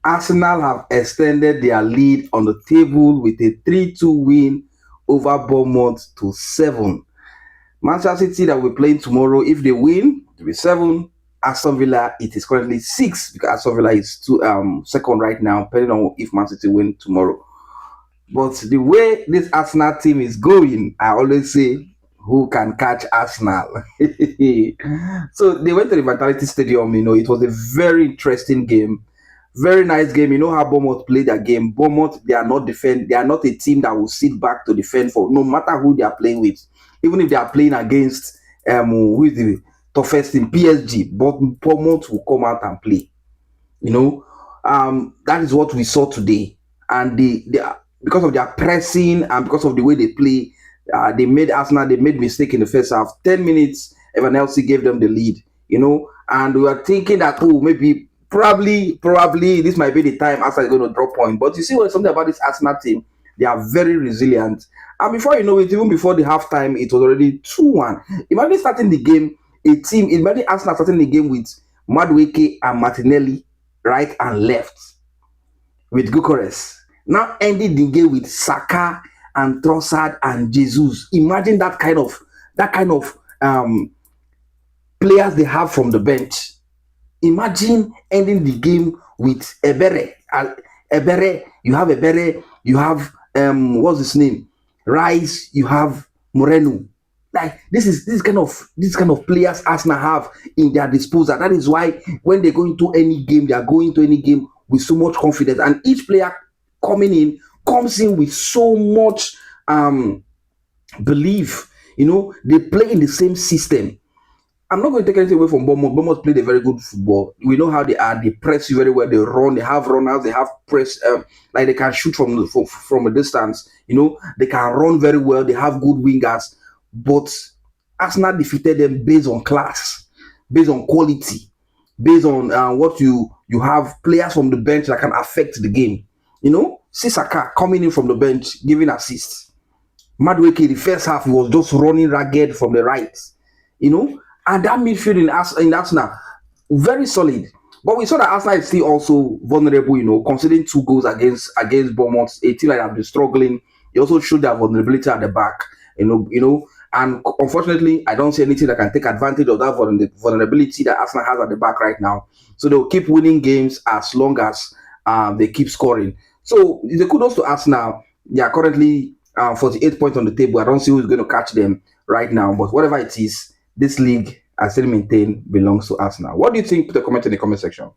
Arsenal have extended their lead on the table with a 3-2 win over Bournemouth to 7. Manchester City that we're playing tomorrow, if they win, it will be 7. Aston Villa, it is currently 6 because Aston Villa is second right now, depending on if Man City win tomorrow. But the way this Arsenal team is going, I always say, who can catch Arsenal? So they went to the Vitality Stadium. It was a very interesting game, very nice game. You know how Bournemouth played their game. Bournemouth, they are not defend. They are not a team that will sit back to defend for no matter who they are playing with. Even if they are playing against who is the toughest in PSG, but Bournemouth will come out and play. You know, that is what we saw today, and they because of their pressing and because of the way they play, they made Arsenal. They made mistake in the first half. 10 minutes, Evan Elsie gave them the lead. And we were thinking that maybe probably this might be the time Arsenal is going to drop point. But you see what something about this Arsenal team, they are very resilient. And before you know it, even before the halftime, it was already 2-1. Imagine starting the game, imagine Arsenal starting the game with Madueke and Martinelli right and left with Gyökeres. Now ending the game with Saka and Trossard and Jesus. Imagine that kind of players they have from the bench. Imagine ending the game with Ebere. You have Ebere, you have what's his name? Rice, you have Moreno. Like this kind of players Arsenal have in their disposal. That is why when they go into any game, they are going to any game with so much confidence. And each player comes in with so much belief. They play in the same system. I'm not going to take anything away from Bournemouth. Bournemouth played a very good football. We know how they are. They press you very well. They run. They have runners. They have press. Like they can shoot from a distance. They can run very well. They have good wingers. But Arsenal defeated them based on class, based on quality, based on what you have players from the bench that can affect the game. Saka coming in from the bench, giving assists. Madueke, the first half, he was just running ragged from the right. And that midfield in Arsenal, very solid. But we saw that Arsenal is still also vulnerable, considering 2 goals against Bournemouth, a team that have been struggling. They also showed their vulnerability at the back, and unfortunately, I don't see anything that can take advantage of that vulnerability that Arsenal has at the back right now. So they'll keep winning games as long as they keep scoring. So the kudos to Arsenal. They are currently 48 points on the table. I don't see who's going to catch them right now. But whatever it is, this league, I still maintain, belongs to Arsenal. What do you think? Put a comment in the comment section.